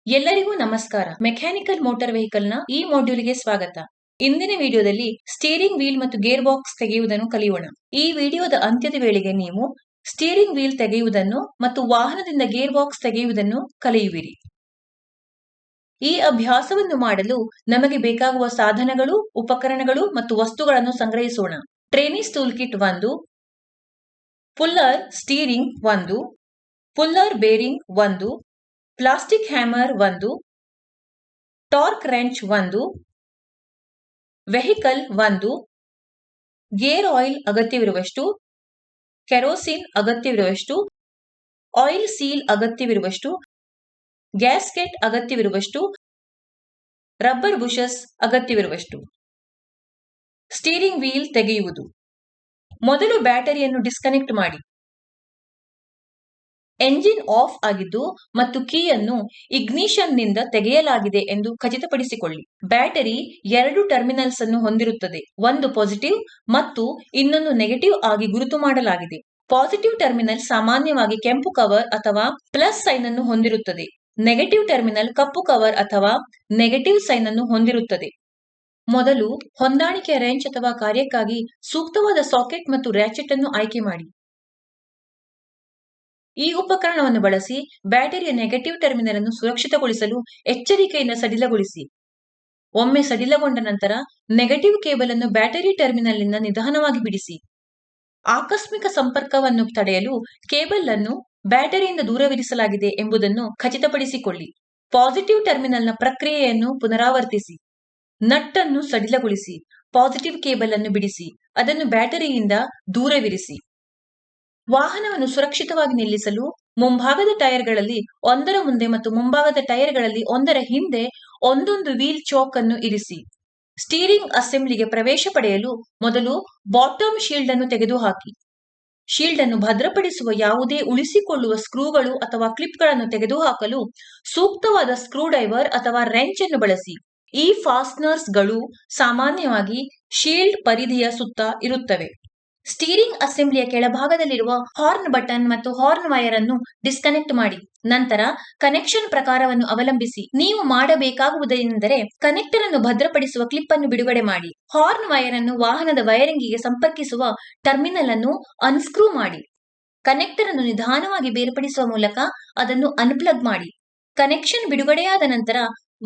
ಎಲ್ಲರಿಗೂ ನಮಸ್ಕಾರ. Mechanical motor vehicle ನ ಈ ಮಾಡ್ಯೂಲ್ಗೆ ಸ್ವಾಗತ. ಇಂದಿನ ವಿಡಿಯೋದಲ್ಲಿ ಸ್ಟೀರಿಂಗ್ ವೀಲ್ ಮತ್ತು ಗೇರ್ ಬಾಕ್ಸ್ ತೆಗೆಯುವುದನ್ನು ಕಲಿಯೋಣ. ಈ ವಿಡಿಯೋದ ಅಂತ್ಯದ ವೇಳೆಗೆ ನೀವು ಸ್ಟೀರಿಂಗ್ ವೀಲ್ ತೆಗೆಯುವುದನ್ನು ಮತ್ತು ವಾಹನದಿಂದ ಗೇರ್ ಬಾಕ್ಸ್ ತೆಗೆಯುವುದನ್ನು ಕಲಿಯುವಿರಿ. ಈ ಅಭ್ಯಾಸವನ್ನು ಮಾಡಲು ನಮಗೆ ಬೇಕಾಗುವ ಸಾಧನಗಳು, ಉಪಕರಣಗಳು ಮತ್ತು ವಸ್ತುಗಳನ್ನು ಸಂಗ್ರಹಿಸೋಣ. Trainees tool kit 1, puller steering 1, puller bearing 1, plastic hammer 1, torque wrench 1, vehicle 1, gear oil ಅಗತ್ಯವಿರುವಷ್ಟು, ಕೆರೋಸಿನ್ ಅಗತ್ಯವಿರುವಷ್ಟು, ಆಯಿಲ್ ಸೀಲ್ ಅಗತ್ಯವಿರುವಷ್ಟು, ಗ್ಯಾಸ್ಕೆಟ್ ಅಗತ್ಯವಿರುವಷ್ಟು, ರಬ್ಬರ್ ಬುಷಸ್ ಅಗತ್ಯವಿರುವಷ್ಟು. ಸ್ಟೀರಿಂಗ್ ವೀಲ್ ತೆಗೆಯುವುದು. ಮೊದಲು ಬ್ಯಾಟರಿಯನ್ನು ಡಿಸ್ಕನೆಕ್ಟ್ ಮಾಡಿ. ಎಂಜಿನ್ ಆಫ್ ಆಗಿದ್ದು ಮತ್ತು ಕೀಯನ್ನು ಇಗ್ನಿಷನ್ ನಿಂದ ತೆಗೆಯಲಾಗಿದೆ ಎಂದು ಖಚಿತಪಡಿಸಿಕೊಳ್ಳಿ. ಬ್ಯಾಟರಿ 2 ಟರ್ಮಿನಲ್ಸ್ ಅನ್ನು ಹೊಂದಿರುತ್ತದೆ. ಒಂದು ಪಾಸಿಟಿವ್ ಮತ್ತು ಇನ್ನೊಂದು ನೆಗೆಟಿವ್ ಆಗಿ ಗುರುತು ಮಾಡಲಾಗಿದೆ. ಪಾಸಿಟಿವ್ ಟರ್ಮಿನಲ್ ಸಾಮಾನ್ಯವಾಗಿ ಕೆಂಪು ಕವರ್ ಅಥವಾ ಪ್ಲಸ್ ಸೈನ್ ಅನ್ನು ಹೊಂದಿರುತ್ತದೆ. ನೆಗೆಟಿವ್ ಟರ್ಮಿನಲ್ ಕಪ್ಪು ಕವರ್ ಅಥವಾ ನೆಗೆಟಿವ್ ಸೈನ್ ಅನ್ನು ಹೊಂದಿರುತ್ತದೆ. ಮೊದಲು ಹೊಂದಾಣಿಕೆಯ ರೆಂಚ್ ಅಥವಾ ಕಾರ್ಯಕ್ಕಾಗಿ ಸೂಕ್ತವಾದ ಸಾಕೆಟ್ ಮತ್ತು ರ್ಯಾಚೆಟ್ ಅನ್ನು ಆಯ್ಕೆ ಮಾಡಿ. ಈ ಉಪಕರಣವನ್ನು ಬಳಸಿ ಬ್ಯಾಟರಿಯ ನೆಗೆಟಿವ್ ಟರ್ಮಿನಲ್ ಅನ್ನು ಸುರಕ್ಷಿತಗೊಳಿಸಲು ಎಚ್ಚರಿಕೆಯಿಂದ ಸಡಿಲಗೊಳಿಸಿ. ಒಮ್ಮೆ ಸಡಿಲಗೊಂಡ ನಂತರ ನೆಗೆಟಿವ್ ಕೇಬಲ್ ಅನ್ನು ಬ್ಯಾಟರಿ ಟರ್ಮಿನಲ್ ನಿಂದ ನಿಧಾನವಾಗಿ ಬಿಡಿಸಿ. ಆಕಸ್ಮಿಕ ಸಂಪರ್ಕವನ್ನು ತಡೆಯಲು ಕೇಬಲ್ ಅನ್ನು ಬ್ಯಾಟರಿಯಿಂದ ದೂರವಿರಿಸಲಾಗಿದೆ ಎಂಬುದನ್ನು ಖಚಿತಪಡಿಸಿಕೊಳ್ಳಿ. ಪಾಸಿಟಿವ್ ಟರ್ಮಿನಲ್ನ ಪ್ರಕ್ರಿಯೆಯನ್ನು ಪುನರಾವರ್ತಿಸಿ. ನಟ್ ಅನ್ನು ಸಡಿಲಗೊಳಿಸಿ. ಪಾಸಿಟಿವ್ ಕೇಬಲ್ ಅನ್ನು ಬಿಡಿಸಿ. ಅದನ್ನು ಬ್ಯಾಟರಿಯಿಂದ ದೂರವಿರಿಸಿ. ವಾಹನವನ್ನು ಸುರಕ್ಷಿತವಾಗಿ ನಿಲ್ಲಿಸಲು ಮುಂಭಾಗದ ಟೈರ್ಗಳಲ್ಲಿ ಒಂದರ ಮುಂದೆ ಮತ್ತು ಮುಂಭಾಗದ ಟೈರ್ಗಳಲ್ಲಿ ಒಂದರ ಹಿಂದೆ ಒಂದೊಂದು ವೀಲ್ ಚೋಕ್ ಅನ್ನು ಇರಿಸಿ. ಸ್ಟೀರಿಂಗ್ ಅಸೆಂಬ್ಲಿಗೆ ಪ್ರವೇಶ ಪಡೆಯಲು ಮೊದಲು ಬಾಟಮ್ ಶೀಲ್ಡ್ ಅನ್ನು ತೆಗೆದುಹಾಕಿ. ಶೀಲ್ಡ್ ಅನ್ನು ಭದ್ರಪಡಿಸುವ ಯಾವುದೇ ಉಳಿಸಿಕೊಳ್ಳುವ ಸ್ಕ್ರೂಗಳು ಅಥವಾ ಕ್ಲಿಪ್ಗಳನ್ನು ತೆಗೆದುಹಾಕಲು ಸೂಕ್ತವಾದ ಸ್ಕ್ರೂ ಡ್ರೈವರ್ ಅಥವಾ ರೆಂಚ್ ಅನ್ನು ಬಳಸಿ. ಈ ಫಾಸ್ಟ್ನರ್ಸ್ ಗಳು ಸಾಮಾನ್ಯವಾಗಿ ಶೀಲ್ಡ್ ಪರಿಧಿಯ ಸುತ್ತ ಇರುತ್ತವೆ. ಸ್ಟೀರಿಂಗ್ ಅಸೆಂಬ್ಲಿಯ ಕೆಳಭಾಗದಲ್ಲಿರುವ ಹಾರ್ನ್ ಬಟನ್ ಮತ್ತು ಹಾರ್ನ್ ವೈರ್ ಅನ್ನು ಡಿಸ್ಕನೆಕ್ಟ್ ಮಾಡಿ. ನಂತರ ಕನೆಕ್ಷನ್ ಪ್ರಕಾರವನ್ನು ಅವಲಂಬಿಸಿ ನೀವು ಮಾಡಬೇಕಾಗುವುದೆಂದರೆ ಕನೆಕ್ಟರ್ ಅನ್ನು ಭದ್ರಪಡಿಸುವ ಕ್ಲಿಪ್ ಅನ್ನು ಬಿಡುಗಡೆ ಮಾಡಿ. ಹಾರ್ನ್ ವೈರ್ ಅನ್ನು ವಾಹನದ ವೈರಿಂಗಿಗೆ ಸಂಪರ್ಕಿಸುವ ಟರ್ಮಿನಲ್ ಅನ್ನು ಅನ್ಸ್ಕ್ರೂ ಮಾಡಿ. ಕನೆಕ್ಟರ್ ಅನ್ನು ನಿಧಾನವಾಗಿ ಬೇರ್ಪಡಿಸುವ ಮೂಲಕ ಅದನ್ನು ಅನ್ಪ್ಲಗ್ ಮಾಡಿ. ಕನೆಕ್ಷನ್ ಬಿಡುಗಡೆಯಾದ ನಂತರ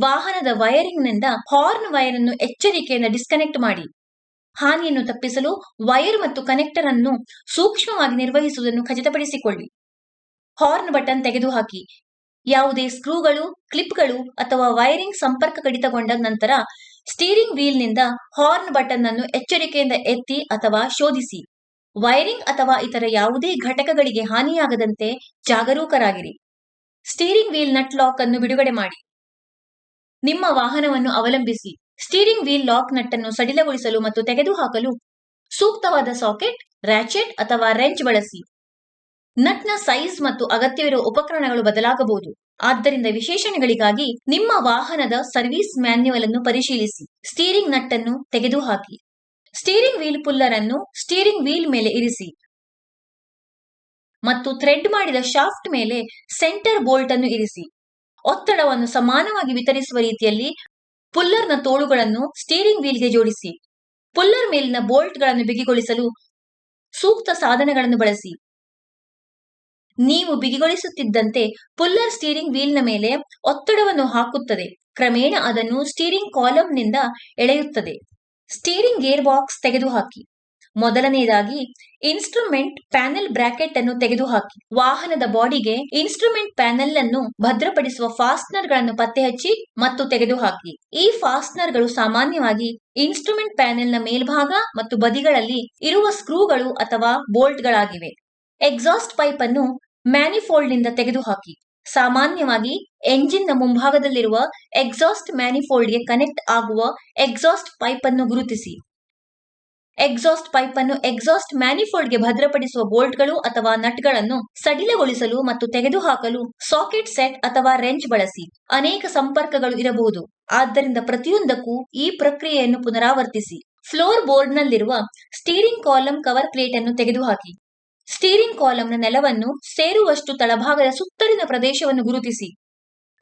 ವಾಹನದ ವೈರಿಂಗ್ ನಿಂದ ಹಾರ್ನ್ ವೈರ್ ಅನ್ನು ಎಚ್ಚರಿಕೆಯಿಂದ ಡಿಸ್ಕನೆಕ್ಟ್ ಮಾಡಿ. ಹಾನಿಯನ್ನು ತಪ್ಪಿಸಲು ವೈರ್ ಮತ್ತು ಕನೆಕ್ಟರ್ ಅನ್ನು ಸೂಕ್ಷ್ಮವಾಗಿ ನಿರ್ವಹಿಸುವುದನ್ನು ಖಚಿತಪಡಿಸಿಕೊಳ್ಳಿ. ಹಾರ್ನ್ ಬಟನ್ ತೆಗೆದುಹಾಕಿ. ಯಾವುದೇ ಸ್ಕ್ರೂಗಳು, ಕ್ಲಿಪ್ಗಳು ಅಥವಾ ವೈರಿಂಗ್ ಸಂಪರ್ಕ ಕಡಿತಗೊಂಡ ನಂತರ ಸ್ಟೀರಿಂಗ್ ವೀಲ್ ನಿಂದ ಹಾರ್ನ್ ಬಟನ್ ಅನ್ನು ಎಚ್ಚರಿಕೆಯಿಂದ ಎತ್ತಿ ಅಥವಾ ಶೋಧಿಸಿ. ವೈರಿಂಗ್ ಅಥವಾ ಇತರ ಯಾವುದೇ ಘಟಕಗಳಿಗೆ ಹಾನಿಯಾಗದಂತೆ ಜಾಗರೂಕರಾಗಿರಿ. ಸ್ಟೀರಿಂಗ್ ವೀಲ್ ನಟ್ ಲಾಕ್ ಅನ್ನು ಬಿಡುಗಡೆ ಮಾಡಿ. ನಿಮ್ಮ ವಾಹನವನ್ನು ಅವಲಂಬಿಸಿ. ಸ್ಟೀರಿಂಗ್ ವೀಲ್ ಲಾಕ್ ನಟ್ ಅನ್ನು ಸಡಿಲಗೊಳಿಸಲು ಮತ್ತು ತೆಗೆದುಹಾಕಲು ಸೂಕ್ತವಾದ ಸಾಕೆಟ್, ರ್ಯಾಚೆಟ್ ಅಥವಾ ರೆಂಚ್ ಬಳಸಿ. ನಟ್ನ ಸೈಜ್ ಮತ್ತು ಅಗತ್ಯವಿರುವ ಉಪಕರಣಗಳು ಬದಲಾಗಬಹುದು. ಆದ್ದರಿಂದ ವಿಶೇಷಣಗಳಿಗಾಗಿ ನಿಮ್ಮ ವಾಹನದ ಸರ್ವಿಸ್ ಮ್ಯಾನ್ಯುವಲ್ ಅನ್ನು ಪರಿಶೀಲಿಸಿ. ಸ್ಟೀರಿಂಗ್ ನಟ್ ಅನ್ನು ತೆಗೆದುಹಾಕಿ. ಸ್ಟೀರಿಂಗ್ ವೀಲ್ ಪುಲ್ಲರ್ ಅನ್ನು ಸ್ಟೀರಿಂಗ್ ವೀಲ್ ಮೇಲೆ ಇರಿಸಿ ಮತ್ತು ಥ್ರೆಡ್ ಮಾಡಿದ ಶಾಫ್ಟ್ ಮೇಲೆ ಸೆಂಟರ್ ಬೋಲ್ಟ್ ಅನ್ನು ಇರಿಸಿ. ಒತ್ತಡವನ್ನು ಸಮಾನವಾಗಿ ವಿತರಿಸುವ ರೀತಿಯಲ್ಲಿ ಪುಲ್ಲರ್ನ ತೋಳುಗಳನ್ನು ಸ್ಟೀರಿಂಗ್ ವೀಲ್ಗೆ ಜೋಡಿಸಿ. ಪುಲ್ಲರ್ ಮೇಲಿನ ಬೋಲ್ಟ್ಗಳನ್ನು ಬಿಗಿಗೊಳಿಸಲು ಸೂಕ್ತ ಸಾಧನಗಳನ್ನು ಬಳಸಿ. ನೀವು ಬಿಗಿಗೊಳಿಸುತ್ತಿದ್ದಂತೆ ಪುಲ್ಲರ್ ಸ್ಟೀರಿಂಗ್ ವೀಲ್ನ ಮೇಲೆ ಒತ್ತಡವನ್ನು ಹಾಕುತ್ತದೆ. ಕ್ರಮೇಣ ಅದನ್ನು ಸ್ಟೀರಿಂಗ್ ಕಾಲಂನಿಂದ ಎಳೆಯುತ್ತದೆ. ಸ್ಟೀರಿಂಗ್ ಗೇರ್ ಬಾಕ್ಸ್ ತೆಗೆದುಹಾಕಿ. ಮೊದಲನೆಯದಾಗಿ ಇನ್ಸ್ಟ್ರುಮೆಂಟ್ ಪ್ಯಾನೆಲ್ ಬ್ರಾಕೆಟ್ ಅನ್ನು ತೆಗೆದುಹಾಕಿ. ವಾಹನದ ಬಾಡಿಗೆ ಇನ್ಸ್ಟ್ರುಮೆಂಟ್ ಪ್ಯಾನೆಲ್ ಅನ್ನು ಭದ್ರಪಡಿಸುವ ಫಾಸ್ಟ್ನರ್ ಗಳನ್ನು ಪತ್ತೆ ಹಚ್ಚಿ ಮತ್ತು ತೆಗೆದುಹಾಕಿ. ಈ ಫಾಸ್ಟ್ನರ್ ಗಳು ಸಾಮಾನ್ಯವಾಗಿ ಇನ್ಸ್ಟ್ರುಮೆಂಟ್ ಪ್ಯಾನೆಲ್ ನ ಮೇಲ್ಭಾಗ ಮತ್ತು ಬದಿಗಳಲ್ಲಿ ಇರುವ ಸ್ಕ್ರೂಗಳು ಅಥವಾ ಬೋಲ್ಟ್ ಗಳಾಗಿವೆ. ಎಕ್ಸಾಸ್ಟ್ ಪೈಪ್ ಅನ್ನು ಮ್ಯಾನಿಫೋಲ್ಡ್ ನಿಂದ ತೆಗೆದುಹಾಕಿ. ಸಾಮಾನ್ಯವಾಗಿ ಎಂಜಿನ್ ನ ಮುಂಭಾಗದಲ್ಲಿರುವ ಎಕ್ಸಾಸ್ಟ್ ಮ್ಯಾನಿಫೋಲ್ಡ್ ಗೆ ಕನೆಕ್ಟ್ ಆಗುವ ಎಕ್ಸಾಸ್ಟ್ ಪೈಪ್ ಅನ್ನು ಗುರುತಿಸಿ. ಎಕ್ಸಾಸ್ಟ್ ಪೈಪ್ ಅನ್ನು ಎಕ್ಸಾಸ್ಟ್ ಮ್ಯಾನಿಫೋಲ್ಡ್ ಗೆ ಭದ್ರಪಡಿಸುವ ಬೋಲ್ಟ್ಗಳು ಅಥವಾ ನಟ್ಗಳನ್ನು ಸಡಿಲಗೊಳಿಸಲು ಮತ್ತು ತೆಗೆದುಹಾಕಲು ಸಾಕೆಟ್ ಸೆಟ್ ಅಥವಾ ರೆಂಚ್ ಬಳಸಿ. ಅನೇಕ ಸಂಪರ್ಕಗಳು ಇರಬಹುದು, ಆದ್ದರಿಂದ ಪ್ರತಿಯೊಂದಕ್ಕೂ ಈ ಪ್ರಕ್ರಿಯೆಯನ್ನು ಪುನರಾವರ್ತಿಸಿ. ಫ್ಲೋರ್ ಬೋರ್ಡ್ನಲ್ಲಿರುವ ಸ್ಟೀರಿಂಗ್ ಕಾಲಮ್ ಕವರ್ ಪ್ಲೇಟ್ ಅನ್ನು ತೆಗೆದುಹಾಕಿ. ಸ್ಟೀರಿಂಗ್ ಕಾಲಂನ ನೆಲವನ್ನು ಸೇರುವಷ್ಟು ತಳಭಾಗದ ಸುತ್ತಲಿನ ಪ್ರದೇಶವನ್ನು ಗುರುತಿಸಿ.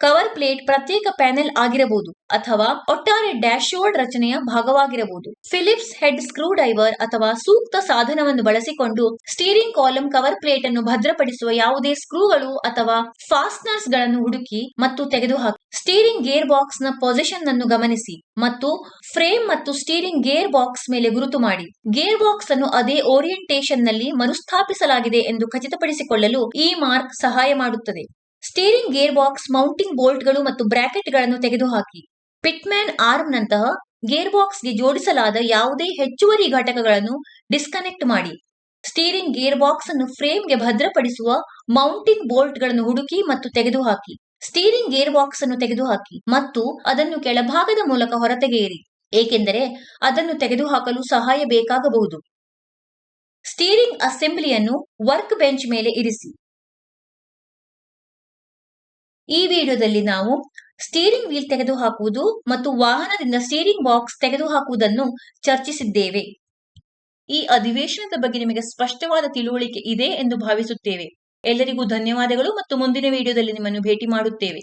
ಕವರ್ ಪ್ಲೇಟ್ ಪ್ರತ್ಯೇಕ ಪ್ಯಾನೆಲ್ ಆಗಿರಬಹುದು ಅಥವಾ ಒಟ್ಟಾರೆ ಡ್ಯಾಶ್ಬೋರ್ಡ್ ರಚನೆಯ ಭಾಗವಾಗಿರಬಹುದು. ಫಿಲಿಪ್ಸ್ ಹೆಡ್ ಸ್ಕ್ರೂ ಡ್ರೈವರ್ ಅಥವಾ ಸೂಕ್ತ ಸಾಧನವನ್ನು ಬಳಸಿಕೊಂಡು ಸ್ಟೀರಿಂಗ್ ಕಾಲಮ್ ಕವರ್ ಪ್ಲೇಟ್ ಅನ್ನು ಭದ್ರಪಡಿಸುವ ಯಾವುದೇ ಸ್ಕ್ರೂಗಳು ಅಥವಾ ಫಾಸ್ಟ್ನರ್ಸ್ ಗಳನ್ನು ಹುಡುಕಿ ಮತ್ತು ತೆಗೆದುಹಾಕಿ. ಸ್ಟೀರಿಂಗ್ ಗೇರ್ ಬಾಕ್ಸ್ ನ ಪೊಸಿಷನ್ ಅನ್ನು ಗಮನಿಸಿ ಮತ್ತು ಫ್ರೇಮ್ ಮತ್ತು ಸ್ಟೀರಿಂಗ್ ಗೇರ್ ಬಾಕ್ಸ್ ಮೇಲೆ ಗುರುತು ಮಾಡಿ. ಗೇರ್ ಬಾಕ್ಸ್ ಅನ್ನು ಅದೇ ಓರಿಯಂಟೇಶನ್ ನಲ್ಲಿ ಮರುಸ್ಥಾಪಿಸಲಾಗಿದೆ ಎಂದು ಖಚಿತಪಡಿಸಿಕೊಳ್ಳಲು ಈ ಮಾರ್ಕ್ ಸಹಾಯ ಮಾಡುತ್ತದೆ. ಸ್ಟೀರಿಂಗ್ ಗೇರ್ ಬಾಕ್ಸ್ ಮೌಂಟಿಂಗ್ ಬೋಲ್ಟ್ಗಳು ಮತ್ತು ಬ್ರಾಕೆಟ್ಗಳನ್ನು ತೆಗೆದುಹಾಕಿ. ಪಿಟ್ಮ್ಯಾನ್ ಆರ್ಮ್ ನಂತಹ ಗೇರ್ ಬಾಕ್ಸ್ಗೆ ಜೋಡಿಸಲಾದ ಯಾವುದೇ ಹೆಚ್ಚುವರಿ ಘಟಕಗಳನ್ನು ಡಿಸ್ಕನೆಕ್ಟ್ ಮಾಡಿ. ಸ್ಟೀರಿಂಗ್ ಗೇರ್ ಬಾಕ್ಸ್ ಅನ್ನು ಫ್ರೇಮ್ಗೆ ಭದ್ರಪಡಿಸುವ ಮೌಂಟಿಂಗ್ ಬೋಲ್ಟ್ಗಳನ್ನು ಹುಡುಕಿ ಮತ್ತು ತೆಗೆದುಹಾಕಿ. ಸ್ಟೀರಿಂಗ್ ಗೇರ್ ಬಾಕ್ಸ್ ಅನ್ನು ತೆಗೆದುಹಾಕಿ ಮತ್ತು ಅದನ್ನು ಕೆಳಭಾಗದ ಮೂಲಕ ಹೊರತೆಗೆಯಿರಿ, ಏಕೆಂದರೆ ಅದನ್ನು ತೆಗೆದುಹಾಕಲು ಸಹಾಯ ಬೇಕಾಗಬಹುದು. ಸ್ಟೀರಿಂಗ್ ಅಸೆಂಬ್ಲಿಯನ್ನು ವರ್ಕ್ ಬೆಂಚ್ ಮೇಲೆ ಇರಿಸಿ. ಈ ವಿಡಿಯೋದಲ್ಲಿ ನಾವು ಸ್ಟೀರಿಂಗ್ ವೀಲ್ ತೆಗೆದುಹಾಕುವುದು ಮತ್ತು ವಾಹನದಿಂದ ಸ್ಟೀರಿಂಗ್ ಬಾಕ್ಸ್ ತೆಗೆದುಹಾಕುವುದನ್ನು ಚರ್ಚಿಸಿದ್ದೇವೆ. ಈ ಅಧಿವೇಶನದ ಬಗ್ಗೆ ನಿಮಗೆ ಸ್ಪಷ್ಟವಾದ ತಿಳುವಳಿಕೆ ಇದೆ ಎಂದು ಭಾವಿಸುತ್ತೇವೆ. ಎಲ್ಲರಿಗೂ ಧನ್ಯವಾದಗಳು ಮತ್ತು ಮುಂದಿನ ವಿಡಿಯೋದಲ್ಲಿ ನಿಮ್ಮನ್ನು ಭೇಟಿ ಮಾಡುತ್ತೇವೆ.